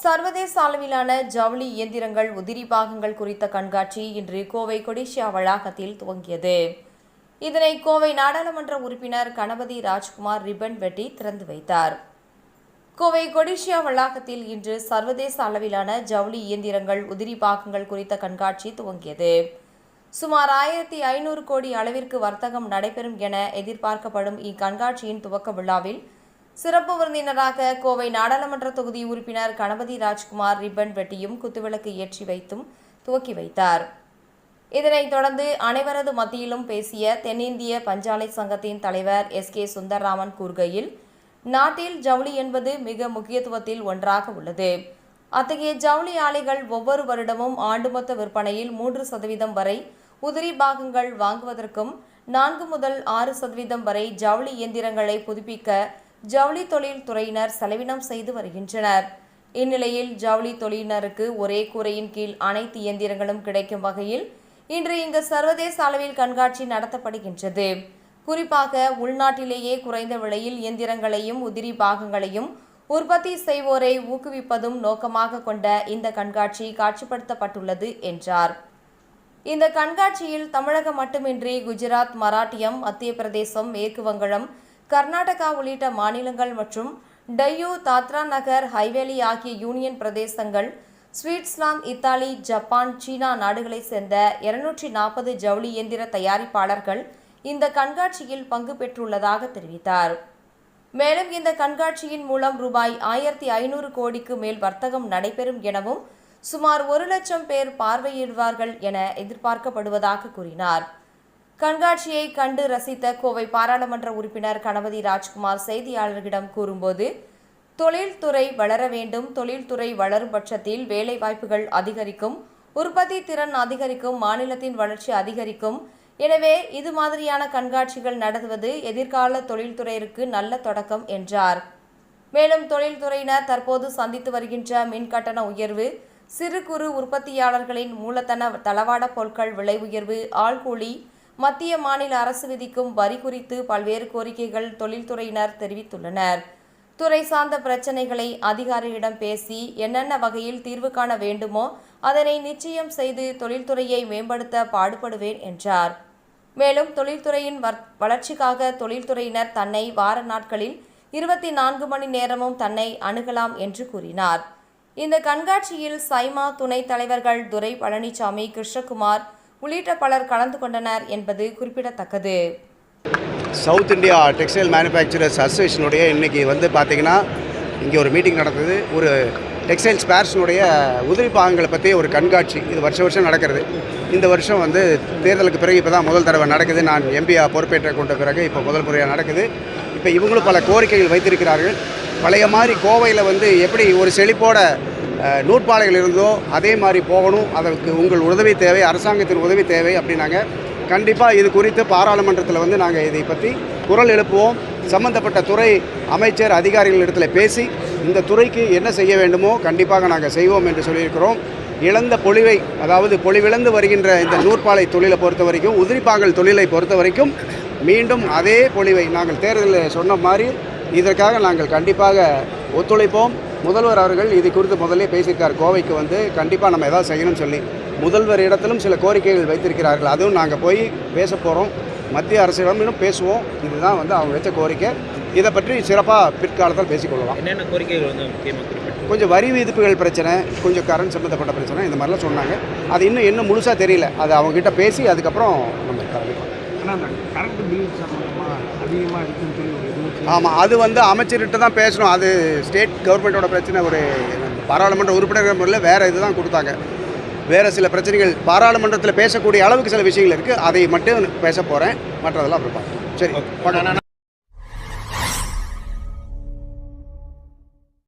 சர்வதேச அளவிலான ஜவுளி இயந்திரங்கள் உதிரி பாகங்கள் குறித்த கண்காட்சி இன்று கோவை கொடிஷியா வளாகத்தில் துவங்கியது. இதனை கோவை நாடாளுமன்ற உறுப்பினர் கணபதி ராஜ்குமார் ரிப்பன் வெட்டி திறந்து வைத்தார். கோவை கொடிஷியா வளாகத்தில் இன்று சர்வதேச அளவிலான ஜவுளி இயந்திரங்கள் உதிரி பாகங்கள் குறித்த கண்காட்சி துவங்கியது. சுமார் 1500 கோடி அளவிற்கு வர்த்தகம் நடைபெறும் என எதிர்பார்க்கப்படும் இக்கண்காட்சியின் துவக்க விழாவில் சிறப்பு விருந்தினராக கோவை நாடாளுமன்ற தொகுதி உறுப்பினர் கணபதி ராஜ்குமார் ரிப்பன் வெட்டியும் குத்துவிளக்கு ஏற்றி வைத்தும் துவக்கி வைத்தார். இதனைத் தொடர்ந்து அனைவரது மத்தியிலும் பேசிய தென்னிந்திய பஞ்சாலை சங்கத்தின் தலைவர் S.K. சுந்தரராமன் கூறுகையில், நாட்டில் ஜவுளி என்பது மிக முக்கியத்துவத்தில் ஒன்றாக உள்ளது. அத்தகைய ஜவுளி ஆலைகள் ஒவ்வொரு வருடமும் ஆண்டு மொத்த விற்பனையில் 3% வரை உதிரி பாகங்கள் வாங்குவதற்கும் 4 முதல் 6% வரை ஜவுளி இயந்திரங்களை புதுப்பிக்க ஜவுளி தொழில் துறையினர் செலவினம் செய்து வருகின்றனர். இந்நிலையில் ஜவுளி தொழிலினருக்கு ஒரே கூரையின் கீழ் அனைத்து இயந்திரங்களும் கிடைக்கும் வகையில் இன்று இங்கு சர்வதேச அளவில் கண்காட்சி நடத்தப்படுகின்றது. குறிப்பாக உள்நாட்டிலேயே குறைந்த விலையில் இயந்திரங்களையும் உதிரி பாகங்களையும் உற்பத்தி செய்வோரை ஊக்குவிப்பதும் நோக்கமாக கொண்ட இந்த கண்காட்சி காட்சிப்படுத்தப்பட்டுள்ளது என்றார். இந்த கண்காட்சியில் தமிழகம் மட்டுமின்றி குஜராத், மராட்டியம், மத்திய பிரதேசம், மேற்கு வங்காளம், கர்நாடகா உள்ளிட்ட மாநிலங்கள் மற்றும் டையூ, தாத்ரா நகர் ஹைவேலி ஆகிய யூனியன் பிரதேசங்கள், சுவிட்சர்லாந்து, இத்தாலி, ஜப்பான், சீனா நாடுகளைச் சேர்ந்த 240 ஜவுளி இயந்திர தயாரிப்பாளர்கள் இந்த கண்காட்சியில் பங்கு பெற்றுள்ளதாக தெரிவித்தார். மேலும் இந்த கண்காட்சியின் மூலம் ரூபாய் 1500 கோடிக்கு மேல் வர்த்தகம் நடைபெறும் எனவும் சுமார் 1 லட்சம் பேர் பார்வையிடுவார்கள் என எதிர்பார்க்கப்படுவதாக கூறினார். கண்காட்சியை கண்டு ரசித்த கோவை பாராளுமன்ற உறுப்பினர் கணபதி ராஜ்குமார் செய்தியாளர்களிடம் கூறும்போது, தொழில்துறை வளர வேண்டும். தொழில்துறை வளரும் பட்சத்தில் வேலைவாய்ப்புகள் அதிகரிக்கும், உற்பத்தி திறன் அதிகரிக்கும், மாநிலத்தின் வளர்ச்சி அதிகரிக்கும். எனவே இது மாதிரியான கண்காட்சிகள் நடத்துவது எதிர்கால தொழில்துறையிற்கு நல்ல தொடக்கம் என்றார். மேலும் தொழில்துறையினர் தற்போது சந்தித்து வருகின்ற மின் கட்டண உயர்வு, சிறு குறு உற்பத்தியாளர்களின் மூலதன தளவாட பொருட்கள் விலை உயர்வு, ஆள்கூலி, மத்திய மாநில அரசு விதிக்கும் வரி குறித்து பல்வேறு கோரிக்கைகள் தொழில்துறையினர் தெரிவித்துள்ளனர். துறை சார்ந்த பிரச்சினைகளை அதிகாரிகளிடம் பேசி என்னென்ன வகையில் தீர்வு காண வேண்டுமோ அதனை நிச்சயம் செய்து தொழில்துறையை மேம்படுத்த பாடுபடுவேன் என்றார். மேலும் தொழில்துறையின் வளர்ச்சிக்காக தொழில்துறையினர் தன்னை வார நாட்களில் 24 மணி நேரமும் தன்னை அணுகலாம் என்று கூறினார். இந்த கண்காட்சியில் சைமா துணைத் தலைவர்கள் துரை பழனிசாமி, கிருஷ்ணகுமார் உள்ளிட்ட பலர் கலந்து கொண்டனர் என்பது குறிப்பிடத்தக்கது. சவுத் இந்தியா டெக்ஸ்டைல் மேனுஃபேக்சரர்ஸ் அசோசியேஷனுடைய இன்றைக்கி பார்த்தீங்கன்னா இங்கே ஒரு மீட்டிங் நடந்தது. ஒரு டெக்ஸ்டைல் ஸ்பேர்ஸினுடைய உதிரி பாகங்களை பற்றி ஒரு கண்காட்சி இது வருஷம் நடக்கிறது. இந்த வருஷம் தேர்தலுக்கு பிறகு இப்போ தான் முதல் தடவை நடக்குது. நான் எம்பியாக பொறுப்பேற்ற கொண்ட பிறகு இப்போ முதல் முறையாக நடக்குது. இப்போ இவங்களும் பல கோரிக்கைகள் வைத்திருக்கிறார்கள். பழைய மாதிரி கோவையில் எப்படி ஒரு செழிப்போட நூற்பாலைகள் இருந்தோ அதே மாதிரி போகணும். அதற்கு உங்கள் உதவி தேவை, அரசாங்கத்தின் உதவி தேவை அப்படின்னாங்க. கண்டிப்பாக இது குறித்து பாராளுமன்றத்தில் நாங்கள் இதை பற்றி குரல் எழுப்புவோம். சம்பந்தப்பட்ட துறை அமைச்சர் அதிகாரிகளிடத்தில் பேசி இந்த துறைக்கு என்ன செய்ய வேண்டுமோ கண்டிப்பாக நாங்கள் செய்வோம் என்று சொல்லியிருக்கிறோம். இழந்த பொலிவை, அதாவது பொலிவிழந்து வருகின்ற இந்த நூற்பாலை தொழிலை பொறுத்த வரைக்கும், உதிரிப்பாகல் தொழிலை பொறுத்த வரைக்கும் மீண்டும் அதே பொலிவை நாங்கள் தேர்தலில் சொன்ன மாதிரி இதற்காக நாங்கள் கண்டிப்பாக ஒத்துழைப்போம். முதல்வர் அவர்கள் இது குறித்து முதலே பேசியிருக்கார். கோவைக்கு கண்டிப்பாக நம்ம எதாவது செய்யணும்னு சொல்லி முதல்வர் இடத்திலும் சில கோரிக்கைகள் வைத்திருக்கிறார்கள். அதுவும் நாங்கள் போய் பேச போகிறோம். மத்திய அரசிடமும் பேசுவோம். இதுதான் அவங்க வச்ச கோரிக்கை. இதை பற்றி சிறப்பாக பிற்காலத்தில் பேசிக்கொள்ளலாம். என்னென்ன கோரிக்கைகள் முக்கியமாக கொஞ்சம் வரி விதிப்புகள் பிரச்சனை, கொஞ்சம் கரண்ட் சம்மந்தப்பட்ட பிரச்சனை, இந்த மாதிரிலாம் சொன்னாங்க. அது இன்னும் முழுசாக தெரியல. அது அவங்ககிட்ட பேசி அதுக்கப்புறம் நம்ம கலந்துக்கலாம். கரண்ட் பில் சம்பந்தமாக அதிகமாக இருக்குன்னு சொல்லி ஆமாம், அது அமைச்சர்கிட்ட தான் பேசணும். அது ஸ்டேட் கவர்மெண்ட்டோட பிரச்சனை. ஒரு பாராளுமன்ற உறுப்பினர்கள் முறையில் வேறு இதுதான் கொடுத்தாங்க. வேறு சில பிரச்சனைகள் பாராளுமன்றத்தில் பேசக்கூடிய அளவுக்கு சில விஷயங்கள் இருக்குது. அதை மட்டும் பேச போகிறேன். மற்றதெல்லாம் அப்புறம் பார்க்கலாம். சரி.